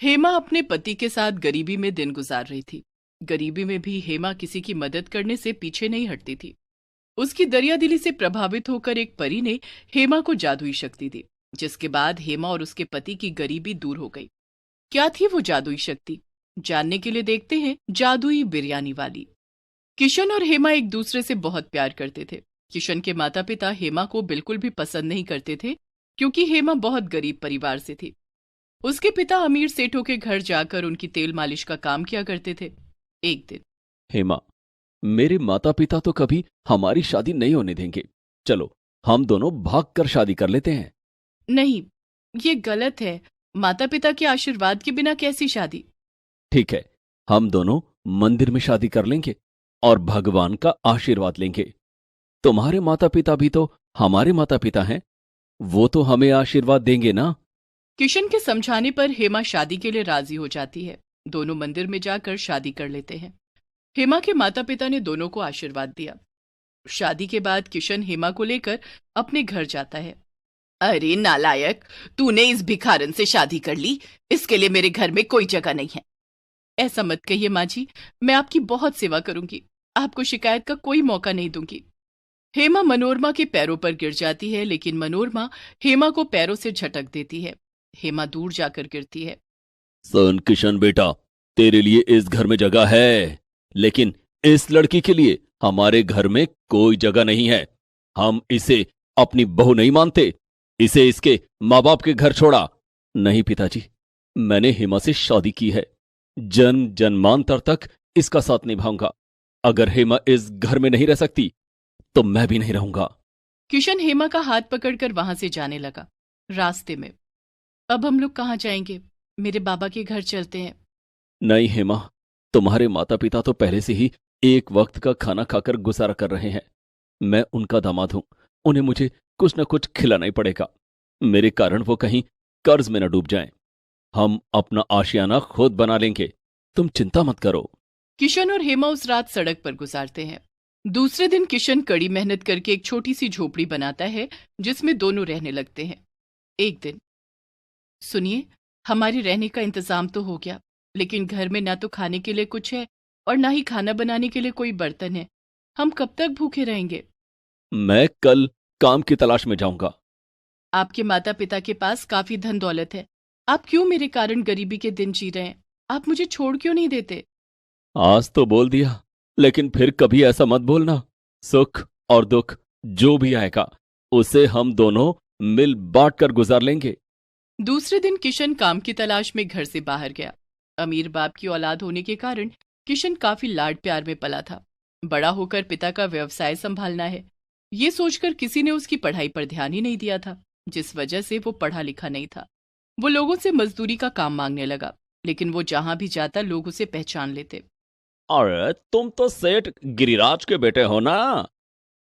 हेमा अपने पति के साथ गरीबी में दिन गुजार रही थी। गरीबी में भी हेमा किसी की मदद करने से पीछे नहीं हटती थी। उसकी दरियादिली से प्रभावित होकर एक परी ने हेमा को जादुई शक्ति दी, जिसके बाद हेमा और उसके पति की गरीबी दूर हो गई। क्या थी वो जादुई शक्ति? जानने के लिए देखते हैं जादुई बिरयानी वाली। किशन और हेमा एक दूसरे से बहुत प्यार करते थे। किशन के माता पिता हेमा को बिल्कुल भी पसंद नहीं करते थे, क्योंकि हेमा बहुत गरीब परिवार से थी। उसके पिता अमीर सेठों के घर जाकर उनकी तेल मालिश का काम किया करते थे। एक दिन, हेमा, मेरे माता पिता तो कभी हमारी शादी नहीं होने देंगे। चलो, हम दोनों भाग कर शादी कर लेते हैं। नहीं, ये गलत है। माता पिता के आशीर्वाद के बिना कैसी शादी? ठीक है, हम दोनों मंदिर में शादी कर लेंगे और भगवान का आशीर्वाद लेंगे। तुम्हारे माता पिता भी तो हमारे माता पिता हैं, वो तो हमें आशीर्वाद देंगे ना। किशन के समझाने पर हेमा शादी के लिए राजी हो जाती है। दोनों मंदिर में जाकर शादी कर लेते हैं। हेमा के माता पिता ने दोनों को आशीर्वाद दिया। शादी के बाद किशन हेमा को लेकर अपने घर जाता है। अरे नालायक, तूने इस भिखारन से शादी कर ली। इसके लिए मेरे घर में कोई जगह नहीं है। ऐसा मत कहिए माँ जी, मैं आपकी बहुत सेवा करूंगी। आपको शिकायत का कोई मौका नहीं दूंगी। हेमा मनोरमा के पैरों पर गिर जाती है, लेकिन मनोरमा हेमा को पैरों से झटक देती है। हेमा दूर जाकर गिरती है। सन किशन बेटा, तेरे लिए इस घर में जगह है, लेकिन इस लड़की के लिए हमारे घर में कोई जगह नहीं है। हम इसे अपनी बहू नहीं मानते। इसे इसके माँ बाप के घर छोड़ा। नहीं पिताजी, मैंने हेमा से शादी की है। जन्म जन्मांतर तक इसका साथ निभाऊंगा। अगर हेमा इस घर में नहीं रह सकती तो मैं भी नहीं रहूंगा। किशन हेमा का हाथ पकड़कर वहां से जाने लगा। रास्ते में, अब हम लोग कहाँ जाएंगे? मेरे बाबा के घर चलते हैं। नहीं हेमा, तुम्हारे माता पिता तो पहले से ही एक वक्त का खाना खाकर गुजारा कर रहे हैं। मैं उनका दामाद हूं, उन्हें मुझे कुछ न कुछ खिलाना ही पड़ेगा। मेरे कारण वो कहीं कर्ज में न डूब जाएं। हम अपना आशियाना खुद बना लेंगे, तुम चिंता मत करो। किशन और हेमा उस रात सड़क पर गुजारते हैं। दूसरे दिन किशन कड़ी मेहनत करके एक छोटी सी झोपड़ी बनाता है, जिसमें दोनों रहने लगते हैं। एक दिन, सुनिए, हमारे रहने का इंतजाम तो हो गया, लेकिन घर में ना तो खाने के लिए कुछ है और ना ही खाना बनाने के लिए कोई बर्तन है। हम कब तक भूखे रहेंगे? मैं कल काम की तलाश में जाऊंगा। आपके माता पिता के पास काफी धन दौलत है। आप क्यों मेरे कारण गरीबी के दिन जी रहे हैं? आप मुझे छोड़ क्यों नहीं देते? आज तो बोल दिया, लेकिन फिर कभी ऐसा मत बोलना। सुख और दुख जो भी आएगा उसे हम दोनों मिल बांट कर गुजार लेंगे। दूसरे दिन किशन काम की तलाश में घर से बाहर गया। अमीर बाप की औलाद होने के कारण किशन काफी लाड प्यार में पला था। बड़ा होकर पिता का व्यवसाय संभालना है, ये सोचकर किसी ने उसकी पढ़ाई पर ध्यान ही नहीं दिया था, जिस वजह से वो पढ़ा लिखा नहीं था। वो लोगों से मजदूरी का काम मांगने लगा, लेकिन वो जहां भी जाता लोग उसे पहचान लेते। अरे तुम तो सेठ गिरिराज के बेटे हो ना?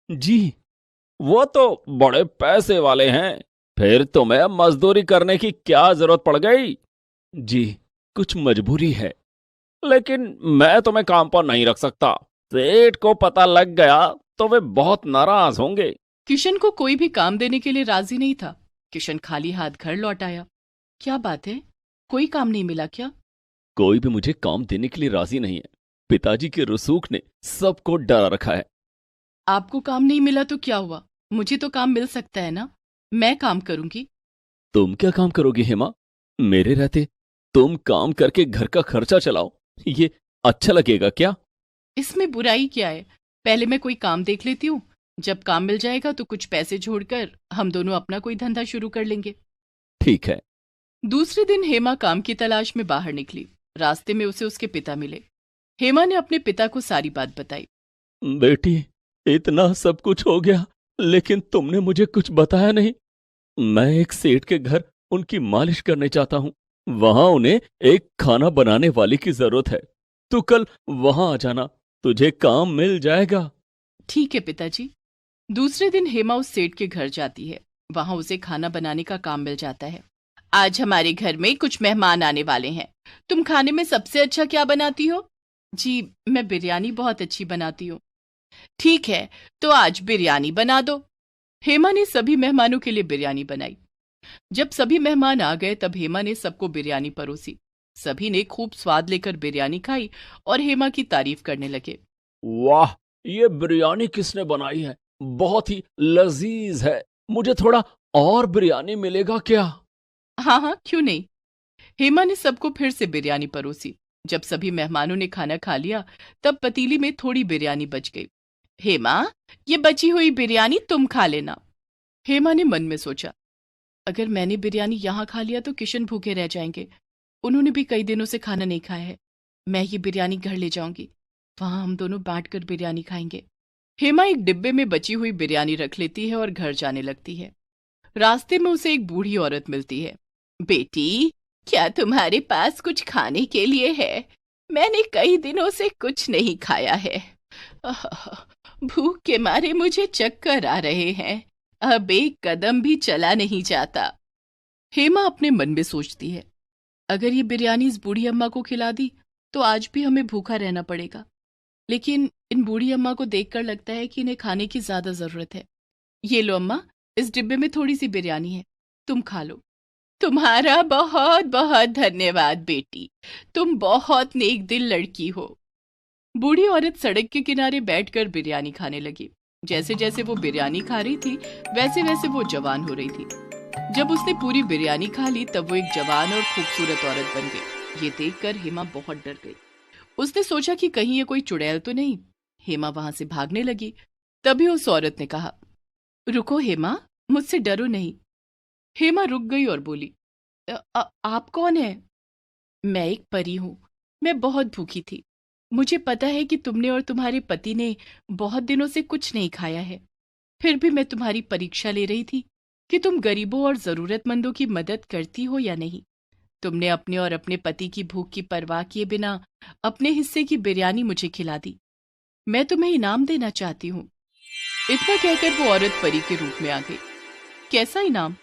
जी। वो तो बड़े पैसे वाले हैं, फिर तुम्हें मजदूरी करने की क्या जरूरत पड़ गई? जी, कुछ मजबूरी है। लेकिन मैं तुम्हें काम पर नहीं रख सकता। सेठ को पता लग गया तो वे बहुत नाराज होंगे। किशन को कोई भी काम देने के लिए राजी नहीं था। किशन खाली हाथ घर लौट आया। क्या बात है, कोई काम नहीं मिला क्या? कोई भी मुझे काम देने के लिए राजी नहीं है। पिताजी के रसूख ने सबको डरा रखा है। आपको काम नहीं मिला तो क्या हुआ? मुझे तो काम मिल सकता है ना, मैं काम करूंगी। तुम क्या काम करोगी हेमा? मेरे रहते तुम काम करके घर का खर्चा चलाओ, ये अच्छा लगेगा क्या? इसमें बुराई क्या है? पहले मैं कोई काम देख लेती हूँ। जब काम मिल जाएगा तो कुछ पैसे जोड़कर हम दोनों अपना कोई धंधा शुरू कर लेंगे। ठीक है। दूसरे दिन हेमा काम की तलाश में बाहर निकली। रास्ते में उसे उसके पिता मिले। हेमा ने अपने पिता को सारी बात बताई। बेटी, इतना सब कुछ हो गया, लेकिन तुमने मुझे कुछ बताया नहीं। मैं एक सेठ के घर उनकी मालिश करने चाहता हूँ। वहां उन्हें एक खाना बनाने वाली की जरूरत है। तू कल वहां आ जाना, तुझे काम मिल जाएगा। ठीक है पिताजी। दूसरे दिन हेमा उस सेठ के घर जाती है। वहां उसे खाना बनाने का काम मिल जाता है। आज हमारे घर में कुछ मेहमान आने वाले हैं। तुम खाने में सबसे अच्छा क्या बनाती हो? जी, मैं बिरयानी बहुत अच्छी बनाती हूँ। ठीक है, तो आज बिरयानी बना दो। हेमा ने सभी मेहमानों के लिए बिरयानी बनाई। जब सभी मेहमान आ गए तब हेमा ने सबको बिरयानी परोसी। सभी ने खूब स्वाद लेकर बिरयानी खाई और हेमा की तारीफ करने लगे। वाह, ये बिरयानी किसने बनाई है? बहुत ही लजीज है। मुझे थोड़ा और बिरयानी मिलेगा क्या? हाँ हाँ, क्यों नहीं। हेमा ने सबको फिर से बिरयानी परोसी। जब सभी मेहमानों ने खाना खा लिया तब पतीली में थोड़ी बिरयानी बच गई। हेमा, ये बची हुई बिरयानी तुम खा लेना। हेमा ने मन में सोचा, अगर मैंने बिरयानी यहाँ खा लिया तो किशन भूखे रह जाएंगे। उन्होंने भी कई दिनों से खाना नहीं खाया है। मैं ये बिरयानी घर ले जाऊंगी, वहां हम दोनों बांटकर बिरयानी खाएंगे। हेमा एक डिब्बे में बची हुई बिरयानी रख लेती है और घर जाने लगती है। रास्ते में उसे एक बूढ़ी औरत मिलती है। बेटी, क्या तुम्हारे पास कुछ खाने के लिए है? मैंने कई दिनों से कुछ नहीं खाया है। आह, भूख के मारे मुझे चक्कर आ रहे हैं। अब एक कदम भी चला नहीं जाता। हेमा अपने मन में सोचती है, अगर ये बिरयानी इस बूढ़ी अम्मा को खिला दी तो आज भी हमें भूखा रहना पड़ेगा। लेकिन इन बूढ़ी अम्मा को देखकर लगता है कि इन्हें खाने की ज्यादा जरूरत है। ये लो अम्मा, इस डिब्बे में थोड़ी सी बिरयानी है, तुम खा लो। तुम्हारा बहुत बहुत धन्यवाद बेटी, तुम बहुत नेक दिल लड़की हो। बूढ़ी औरत सड़क के किनारे बैठकर बिरयानी खाने लगी। जैसे जैसे वो बिरयानी खा रही थी वैसे वैसे वो जवान हो रही थी। जब उसने पूरी बिरयानी खा ली तब वो एक जवान और खूबसूरत औरत बन गई। ये देखकर हेमा बहुत डर गई। उसने सोचा कि कहीं ये कोई चुड़ैल तो नहीं। हेमा वहां से भागने लगी। तभी उस औरत ने कहा, रुको हेमा, मुझसे डरो नहीं। हेमा रुक गई और बोली, आप कौन है? मैं एक परी हूं। मैं बहुत भूखी थी। मुझे पता है कि तुमने और तुम्हारे पति ने बहुत दिनों से कुछ नहीं खाया है। फिर भी मैं तुम्हारी परीक्षा ले रही थी कि तुम गरीबों और जरूरतमंदों की मदद करती हो या नहीं। तुमने अपने और अपने पति की भूख की परवाह किए बिना अपने हिस्से की बिरयानी मुझे खिला दी। मैं तुम्हें इनाम देना चाहती हूँ। इतना कहकर वो औरत परी के रूप में आ गई। कैसा इनाम?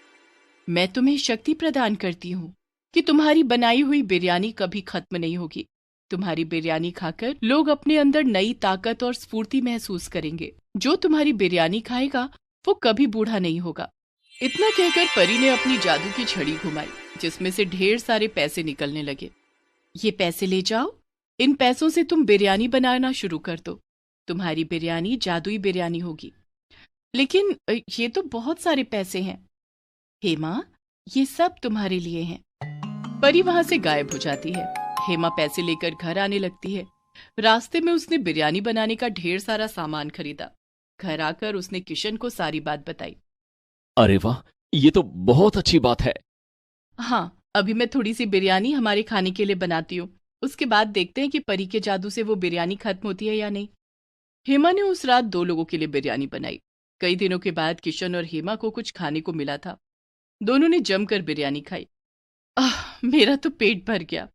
मैं तुम्हें शक्ति प्रदान करती हूँ कि तुम्हारी बनाई हुई बिरयानी कभी खत्म नहीं होगी। तुम्हारी बिरयानी खाकर लोग अपने अंदर नई ताकत और स्फूर्ति महसूस करेंगे। जो तुम्हारी बिरयानी खाएगा वो कभी बूढ़ा नहीं होगा। इतना कहकर परी ने अपनी जादू की छड़ी घुमाई जिसमें से ढेर सारे पैसे निकलने लगे। ये पैसे ले जाओ, इन पैसों से तुम बिरयानी बनाना शुरू कर दो। तुम्हारी बिरयानी जादुई बिरयानी होगी। लेकिन ये तो बहुत सारे पैसे हैं। हेमा, ये सब तुम्हारे लिए हैं। परी वहां से गायब हो जाती है। हेमा पैसे लेकर घर आने लगती है। रास्ते में उसने बिरयानी बनाने का ढेर सारा सामान खरीदा। घर आकर उसने किशन को सारी बात बताई। अरे वाह, ये तो बहुत अच्छी बात है। हाँ, अभी मैं थोड़ी सी बिरयानी हमारे खाने के लिए बनाती हूँ। उसके बाद देखते हैं कि परी के जादू से वो बिरयानी खत्म होती है या नहीं। हेमा ने उस रात 2 लोगों के लिए बिरयानी बनाई। कई दिनों के बाद किशन और हेमा को कुछ खाने को मिला था। दोनों ने जमकर बिरयानी खाई। मेरा तो पेट भर गया।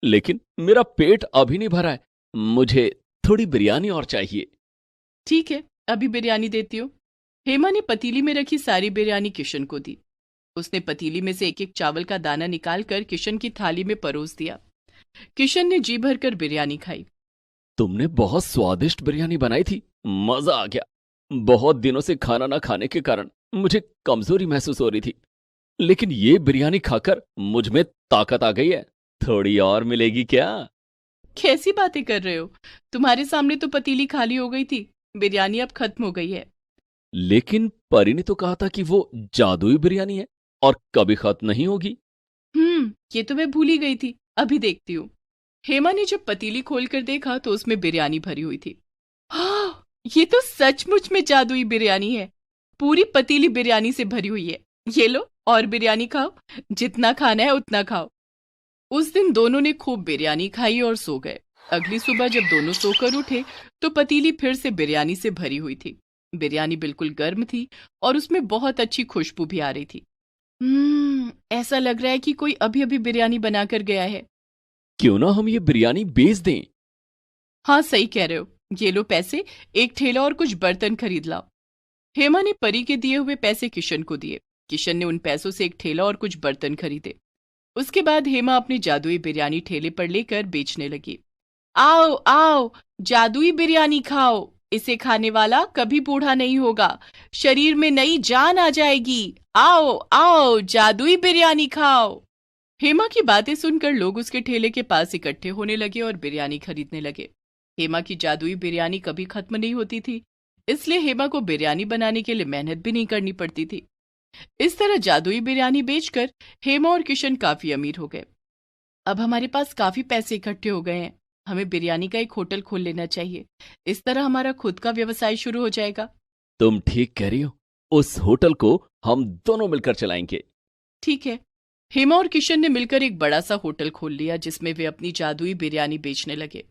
लेकिन मेरा पेट अभी नहीं भरा है। मुझे थोड़ी बिरयानी और चाहिए। ठीक है, अभी बिरयानी देती हूँ। हेमा ने पतीली में रखी सारी बिरयानी किशन को दी। उसने पतीली में से एक एक चावल का दाना निकालकर किशन की थाली में परोस दिया। किशन ने जी भरकर बिरयानी खाई। तुमने बहुत स्वादिष्ट बिरयानी बनाई थी, मजा आ गया। बहुत दिनों से खाना ना खाने के कारण मुझे कमजोरी महसूस हो रही थी, लेकिन ये बिरयानी खाकर मुझ में ताकत आ गई है। थोड़ी और मिलेगी क्या? कैसी बातें कर रहे हो? तुम्हारे सामने तो पतीली खाली हो गई थी। बिरयानी अब खत्म हो गई है। लेकिन परी ने तो कहा था कि वो जादुई बिरयानी है और कभी खत्म नहीं होगी। ये तो मैं भूल ही गई थी। अभी देखती हूँ। हेमा ने जब पतीली खोलकर देखा तो उसमें बिरयानी भरी हुई थी। हाँ, ये तो सचमुच में जादुई बिरयानी है। पूरी पतीली बिरयानी से भरी हुई है। ये लो और बिरयानी खाओ, जितना खाना है उतना खाओ। उस दिन दोनों ने खूब बिरयानी खाई और सो गए। अगली सुबह जब दोनों सोकर उठे तो पतीली फिर से बिरयानी से भरी हुई थी। बिरयानी बिल्कुल गर्म थी और उसमें बहुत अच्छी खुशबू भी आ रही थी। ऐसा लग रहा है कि कोई अभी अभी बिरयानी बनाकर गया है। क्यों ना हम ये बिरयानी बेच दें? हाँ, सही कह रहे हो। ये लो पैसे, एक ठेला और कुछ बर्तन खरीद लाओ। हेमा ने परी के दिए हुए पैसे किशन को दिए। किशन ने उन पैसों से एक ठेला और कुछ बर्तन खरीदे। उसके बाद हेमा अपनी जादुई बिरयानी ठेले पर लेकर बेचने लगी। आओ आओ, जादुई बिरयानी खाओ। इसे खाने वाला कभी बूढ़ा नहीं होगा। शरीर में नई जान आ जाएगी। आओ आओ, जादुई बिरयानी खाओ। हेमा की बातें सुनकर लोग उसके ठेले के पास इकट्ठे होने लगे और बिरयानी खरीदने लगे। हेमा की जादुई बिरयानी कभी खत्म नहीं होती थी, इसलिए हेमा को बिरयानी बनाने के लिए मेहनत भी नहीं करनी पड़ती थी। इस तरह जादुई बिरयानी बेचकर हेमा और किशन काफी अमीर हो गए। अब हमारे पास काफी पैसे इकट्ठे हो गए हैं, हमें बिरयानी का एक होटल खोल लेना चाहिए। इस तरह हमारा खुद का व्यवसाय शुरू हो जाएगा। तुम ठीक कह रही हो, उस होटल को हम दोनों मिलकर चलाएंगे। ठीक है। हेमा और किशन ने मिलकर एक बड़ा सा होटल खोल लिया जिसमें वे अपनी जादुई बिरयानी बेचने लगे।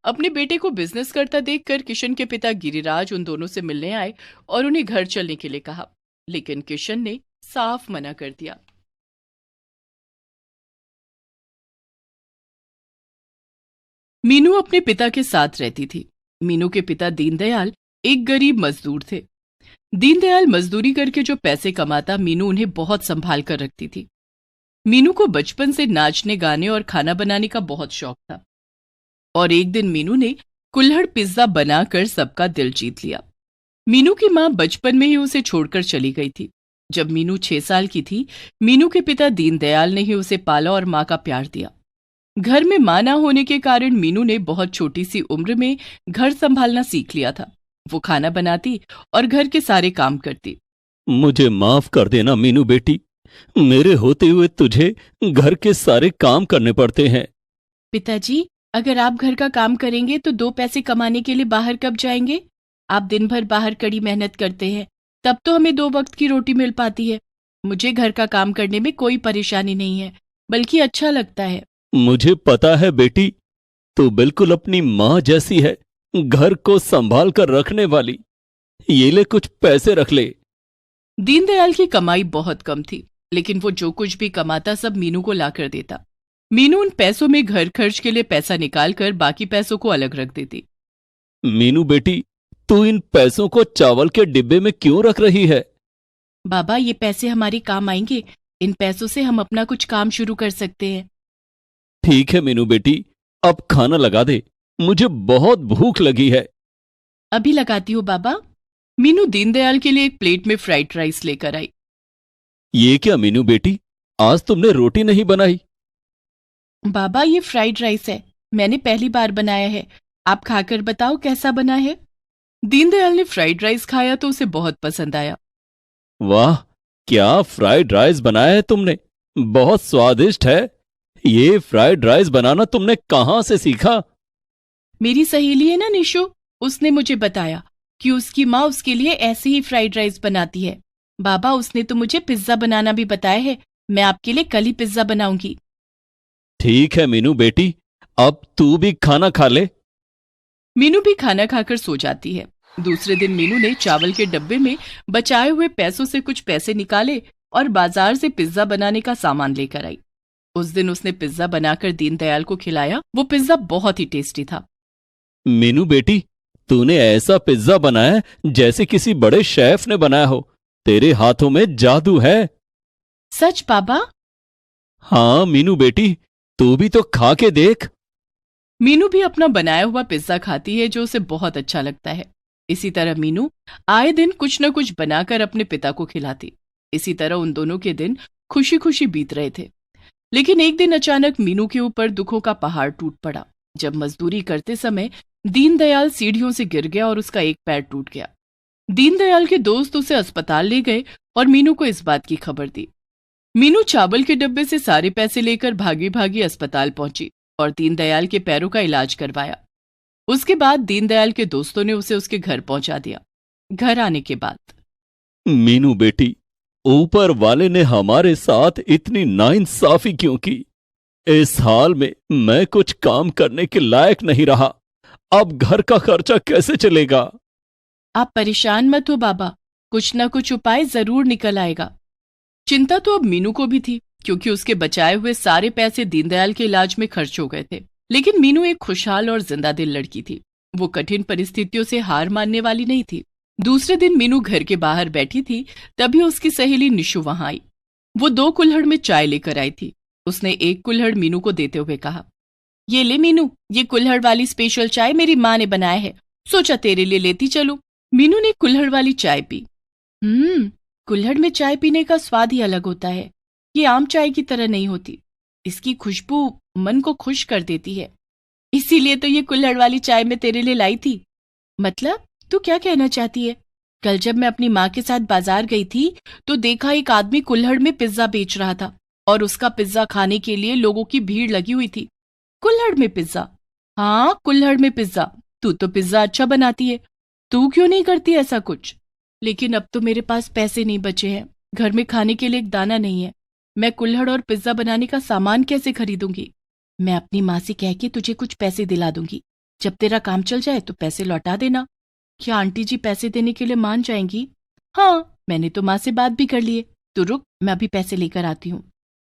अपने बेटे को बिजनेस करता देखकर किशन के पिता गिरिराज उन दोनों से मिलने आए और उन्हें घर चलने के लिए कहा, लेकिन किशन ने साफ मना कर दिया। मीनू अपने पिता के साथ रहती थी। मीनू के पिता दीनदयाल एक गरीब मजदूर थे। दीनदयाल मजदूरी करके जो पैसे कमाता, मीनू उन्हें बहुत संभाल कर रखती थी। मीनू को बचपन से नाचने, गाने और खाना बनाने का बहुत शौक था और एक दिन मीनू ने कुल्हड़ पिज्जा बनाकर सबका दिल जीत लिया। मीनू की मां बचपन में ही उसे छोड़कर चली गई थी। जब मीनू 6 साल की थी, मीनू के पिता दीनदयाल ने ही उसे पाला और मां का प्यार दिया। घर में मां ना होने के कारण मीनू ने बहुत छोटी सी उम्र में घर संभालना सीख लिया था। वो खाना बनाती और घर के सारे काम करती। मुझे माफ कर देना मीनू बेटी, मेरे होते हुए तुझे घर के सारे काम करने पड़ते हैं। पिताजी, अगर आप घर का काम करेंगे तो 2 पैसे कमाने के लिए बाहर कब जाएंगे? आप दिन भर बाहर कड़ी मेहनत करते हैं, तब तो हमें 2 वक्त की रोटी मिल पाती है। मुझे घर का काम करने में कोई परेशानी नहीं है, बल्कि अच्छा लगता है। मुझे पता है बेटी, तू बिल्कुल अपनी माँ जैसी है, घर को संभाल कर रखने वाली। ये ले, कुछ पैसे रख ले। दीनदयाल की कमाई बहुत कम थी, लेकिन वो जो कुछ भी कमाता सब मीनू को लाकर देता। मीनू उन पैसों में घर खर्च के लिए पैसा निकालकर बाकी पैसों को अलग रख देती। मीनू बेटी, तू इन पैसों को चावल के डिब्बे में क्यों रख रही है? बाबा, ये पैसे हमारे काम आएंगे। इन पैसों से हम अपना कुछ काम शुरू कर सकते हैं। ठीक है मीनू बेटी, अब खाना लगा दे, मुझे बहुत भूख लगी है। अभी लगाती हूँ बाबा। मीनू दीनदयाल के लिए एक प्लेट में फ्राइड राइस लेकर आई। ये क्या मीनू बेटी, आज तुमने रोटी नहीं बनाई? बाबा, ये फ्राइड राइस है, मैंने पहली बार बनाया है। आप खाकर बताओ कैसा बना है। दीनदयाल ने फ्राइड राइस खाया तो उसे बहुत पसंद आया। वाह, क्या फ्राइड राइस बनाया है तुमने, बहुत स्वादिष्ट है। ये फ्राइड राइस बनाना तुमने कहां से सीखा? मेरी सहेली है ना निशु, उसने मुझे बताया कि उसकी माँ उसके लिए ऐसे ही फ्राइड राइस बनाती है। बाबा, उसने तो मुझे पिज्जा बनाना भी बताया है। मैं आपके लिए कल ही पिज्जा बनाऊंगी। ठीक है मीनू बेटी, अब तू भी खाना खा ले। मीनू भी खाना खाकर सो जाती है। दूसरे दिन मीनू ने चावल के डब्बे में बचाए हुए पैसों से कुछ पैसे निकाले और बाजार से पिज्जा बनाने का सामान लेकर आई। उस दिन उसने पिज्जा बनाकर दीनदयाल को खिलाया। वो पिज्जा बहुत ही टेस्टी था। मीनू बेटी, तूने ऐसा पिज्जा बनाया है जैसे किसी बड़े शेफ ने बनाया हो। तेरे हाथों में जादू है। सच बाबा? हाँ मीनू बेटी, तू भी तो खा के देख। मीनू भी अपना बनाया हुआ पिज्जा खाती है, जो उसे बहुत अच्छा लगता है। इसी तरह मीनू आए दिन कुछ न कुछ बनाकर अपने पिता को खिलाती। इसी तरह उन दोनों के दिन खुशी खुशी बीत रहे थे। लेकिन एक दिन अचानक मीनू के ऊपर दुखों का पहाड़ टूट पड़ा। जब मजदूरी करते समय दीनदयाल सीढ़ियों से गिर गया और उसका एक पैर टूट गया। दीनदयाल के दोस्त उसे अस्पताल ले गए और मीनू को इस बात की खबर दी। मीनू चावल के डब्बे से सारे पैसे लेकर भागी भागी अस्पताल पहुंची और दीनदयाल के पैरों का इलाज करवाया। उसके बाद दीनदयाल के दोस्तों ने उसे उसके घर पहुंचा दिया। घर आने के बाद, मीनू बेटी, ऊपर वाले ने हमारे साथ इतनी नाइंसाफी क्यों की? इस हाल में मैं कुछ काम करने के लायक नहीं रहा। अब घर का खर्चा कैसे चलेगा? आप परेशान मत हो बाबा, कुछ न कुछ उपाय जरूर निकल आएगा। चिंता तो अब मीनू को भी थी, क्योंकि उसके बचाए हुए सारे पैसे दीनदयाल के इलाज में खर्च हो गए थे। लेकिन मीनू एक खुशहाल और जिंदा दिल लड़की थी। वो कठिन परिस्थितियों से हार मानने वाली नहीं थी। दूसरे दिन मीनू घर के बाहर बैठी थी, तभी उसकी सहेली निशु वहां आई। वो 2 कुल्हड़ में चाय लेकर आई थी। उसने एक कुल्हड़ मीनू को देते हुए कहा, ये ले मीनू, ये कुल्हड़ वाली स्पेशल चाय मेरी माँ ने बनाया है, सोचा तेरे लिए लेती चलूं। मीनू ने कुल्हड़ वाली चाय पी। कुल्हड़ में चाय पीने का स्वाद ही अलग होता है। ये आम चाय की तरह नहीं होती। इसकी खुशबू मन को खुश कर देती है। इसीलिए तो ये कुल्हड़ वाली चाय मैं तेरे लिए लाई थी। मतलब तू क्या कहना चाहती है? कल जब मैं अपनी माँ के साथ बाजार गई थी तो देखा एक आदमी कुल्हड़ में पिज्जा बेच रहा था और उसका पिज्जा खाने के लिए लोगों की भीड़ लगी हुई थी। कुल्हड़ में पिज्जा? हाँ, कुल्हड़ में पिज्जा। तू तो पिज्जा अच्छा बनाती है, तू क्यों नहीं करती ऐसा कुछ? लेकिन अब तो मेरे पास पैसे नहीं बचे हैं, घर में खाने के लिए एक दाना नहीं है। मैं कुल्हड़ और पिज्जा बनाने का सामान कैसे खरीदूंगी? मैं अपनी माँ से कह के तुझे कुछ पैसे दिला दूंगी, जब तेरा काम चल जाए तो पैसे लौटा देना। क्या आंटी जी पैसे देने के लिए मान जाएंगी? हाँ, मैंने तो माँ से बात भी कर ली है। तो रुक, मैं अभी पैसे लेकर आती हूँ।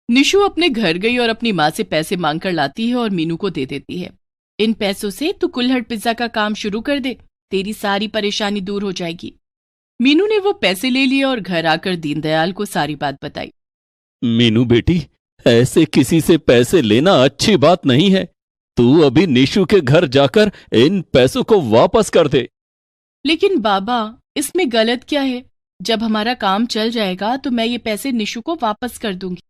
निशु अपने घर गई और अपनी माँ से पैसे मांगकर लाती है और मीनू को दे देती है। इन पैसों से तू कुल्हड़ पिज्जा का काम शुरू कर दे, तेरी सारी परेशानी दूर हो जाएगी। मीनू ने वो पैसे ले लिए और घर आकर दीनदयाल को सारी बात बताई। मीनू बेटी, ऐसे किसी से पैसे लेना अच्छी बात नहीं है। तू अभी निशु के घर जाकर इन पैसों को वापस कर दे। लेकिन बाबा, इसमें गलत क्या है? जब हमारा काम चल जाएगा तो मैं ये पैसे निशु को वापस कर दूंगी।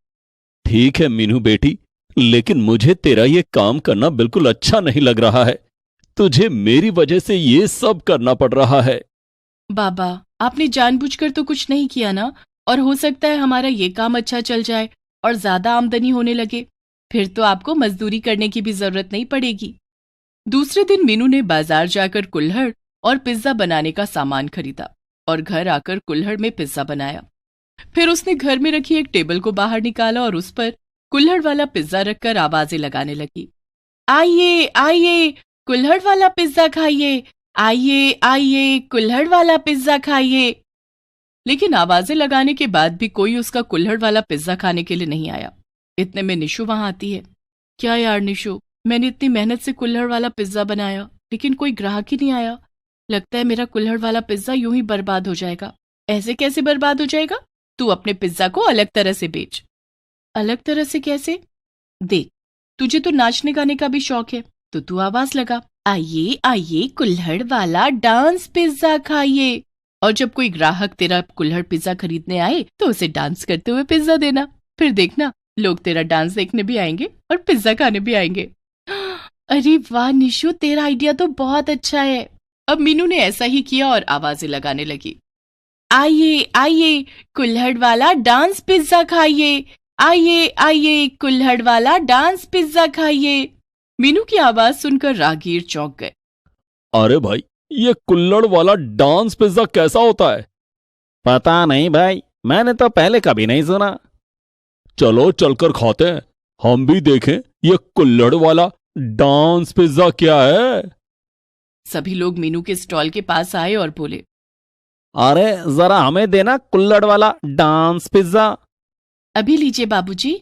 ठीक है मीनू बेटी, लेकिन मुझे तेरा ये काम करना बिल्कुल अच्छा नहीं लग रहा है। तुझे मेरी वजह से ये सब करना पड़ रहा है। बाबा, आपने जानबूझकर तो कुछ नहीं किया ना, और हो सकता है हमारा ये काम अच्छा चल जाए और ज्यादा आमदनी होने लगे, फिर तो आपको मजदूरी करने की भी जरूरत नहीं पड़ेगी। दूसरे दिन मीनू ने बाजार जाकर कुल्हड़ और पिज्जा बनाने का सामान खरीदा और घर आकर कुल्हड़ में पिज्जा बनाया। फिर उसने घर में रखी एक टेबल को बाहर निकाला और उस पर कुल्हड़ वाला पिज्जा रखकर आवाजें लगाने लगी। आइए आइए, कुल्हड़ वाला पिज्जा खाइए, आइए आइए, कुल्हड़ वाला पिज्जा खाइए। लेकिन आवाजें लगाने के बाद भी कोई उसका कुल्हड़ वाला पिज्जा खाने के लिए नहीं आया। इतने में निशु वहां आती है। क्या यार निशु, मैंने इतनी मेहनत से कुल्हड़ वाला पिज्जा बनाया लेकिन कोई ग्राहक ही नहीं आया। लगता है मेरा कुल्हड़ वाला पिज्जा यूं ही बर्बाद हो जाएगा। ऐसे कैसे बर्बाद हो जाएगा? तू अपने पिज्जा को अलग तरह से बेच। अलग तरह से कैसे? देख, तुझे तो नाचने गाने का भी शौक है, तो तू आवाज लगा, आइए आइए, कुल्हड़ वाला डांस पिज्जा खाइए। और जब कोई ग्राहक तेरा कुल्हड़ पिज्जा खरीदने आए तो उसे डांस करते हुए पिज्जा देना। फिर देखना, लोग तेरा डांस देखने भी आएंगे और पिज्जा खाने भी आएंगे। अरे वाह निशु, तेरा आइडिया तो बहुत अच्छा है। अब मीनू ने ऐसा ही किया और आवाजें लगाने लगी। आइए आइए, कुल्हड़ वाला डांस पिज्जा खाइए, आइए आइए, कुल्हड़ वाला डांस पिज्जा खाइए। मीनू की आवाज सुनकर राहगीर चौंक गए। अरे भाई, ये कुल्हड़ वाला डांस पिज्जा कैसा होता है? पता नहीं भाई, मैंने तो पहले कभी नहीं सुना। चलो चलकर खाते हैं, हम भी देखें ये कुल्हड़ वाला डांस पिज्जा क्या है। सभी लोग मीनू के स्टॉल के पास आए और बोले, अरे जरा हमें देना कुल्हड़ वाला डांस पिज्जा। अभी लीजिए बाबूजी।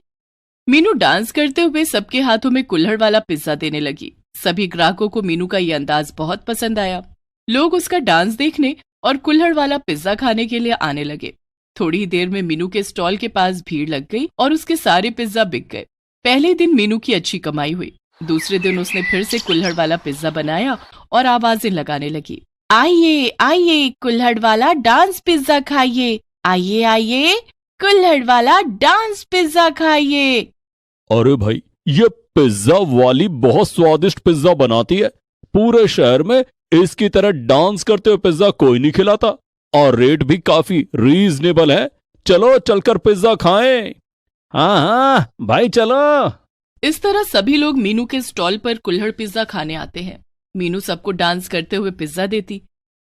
मीनू डांस करते हुए सबके हाथों में कुल्हड़ वाला पिज्जा देने लगी। सभी ग्राहकों को मीनू का ये अंदाज बहुत पसंद आया। लोग उसका डांस देखने और कुल्हड़ वाला पिज्जा खाने के लिए आने लगे। थोड़ी ही देर में मीनू के स्टॉल के पास भीड़ लग गई और उसके सारे पिज्जा बिक गए। पहले दिन मीनू की अच्छी कमाई हुई। दूसरे दिन उसने फिर से कुल्हड़ वाला पिज्जा बनाया और आवाजें लगाने लगी। आइए आइए, कुल्हड़ वाला डांस पिज्जा खाइए, आइए आइए, कुल्हड़ वाला डांस पिज्जा खाइए। अरे भाई, ये पिज्जा वाली बहुत स्वादिष्ट पिज्जा बनाती है। पूरे शहर में इसकी तरह डांस करते हुए पिज्जा कोई नहीं खिलाता, और रेट भी काफी रीजनेबल है। चलो चलकर पिज्जा खाएं। हाँ हाँ भाई, चलो। इस तरह सभी लोग मीनू के स्टॉल पर कुल्हड़ पिज्जा खाने आते हैं। मीनू सबको डांस करते हुए पिज्जा देती।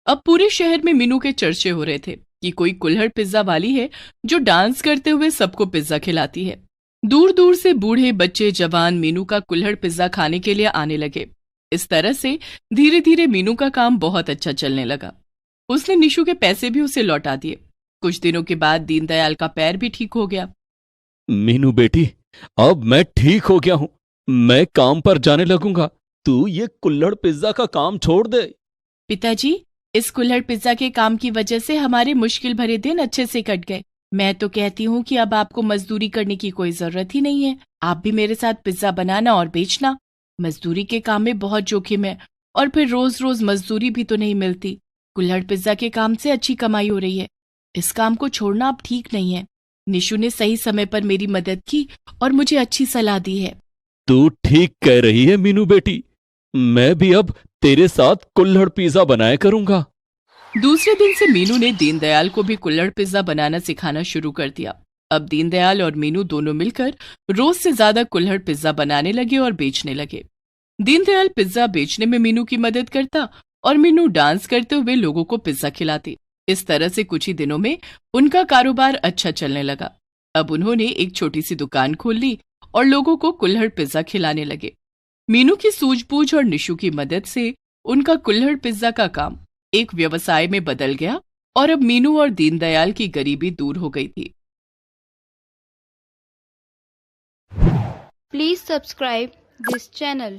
अब पूरे शहर में मीनू के चर्चे हो रहे थे कि कोई कुल्हड़ पिज्जा वाली है जो डांस करते हुए सबको पिज्जा खिलाती है। दूर दूर से बूढ़े, बच्चे, जवान मीनू का कुल्हड़ पिज्जा खाने के लिए आने लगे। इस तरह से धीरे धीरे मीनू का काम बहुत अच्छा चलने लगा। उसने निशु के पैसे भी उसे लौटा दिए। कुछ दिनों के बाद दीनदयाल का पैर भी ठीक हो गया। मीनू बेटी, अब मैं ठीक हो गया हूं, मैं काम पर जाने लगूंगा। तू ये कुल्हड़ पिज्जा का काम छोड़ दे। पिताजी, इस कुल्हड़ पिज्जा के काम की वजह से हमारे मुश्किल भरे दिन अच्छे से कट गए। मैं तो कहती हूँ कि अब आपको मजदूरी करने की कोई जरूरत ही नहीं है। आप भी मेरे साथ पिज्जा बनाना और बेचना। मजदूरी के काम में बहुत जोखिम है और फिर रोज रोज मजदूरी भी तो नहीं मिलती। कुल्हड़ पिज्जा के काम से अच्छी कमाई हो रही है। इस काम को छोड़ना अब ठीक नहीं है। निशु ने सही समय पर मेरी मदद की और मुझे अच्छी सलाह दी है। तू ठीक कह रही है मीनू बेटी। मैं भी अब तेरे साथ कुल्हड़ पिज्जा बनाया करूंगा। दूसरे दिन से मीनू ने दीनदयाल को भी कुल्हड़ पिज्जा बनाना सिखाना शुरू कर दिया। अब दीनदयाल और मीनू दोनों मिलकर रोज से ज्यादा कुल्हड़ पिज्जा बनाने लगे और बेचने लगे। दीनदयाल पिज्जा बेचने में मीनू की मदद करता और मीनू डांस करते हुए लोगों को पिज्जा खिलाती। इस तरह से कुछ ही दिनों में उनका कारोबार अच्छा चलने लगा। अब उन्होंने एक छोटी सी दुकान खोल ली और लोगों को कुल्हड़ पिज्जा खिलाने लगे। मीनू की सूझबूझ और निशु की मदद से उनका कुल्हड़ पिज्जा का काम एक व्यवसाय में बदल गया और अब मीनू और दीनदयाल की गरीबी दूर हो गई थी। Please subscribe this channel.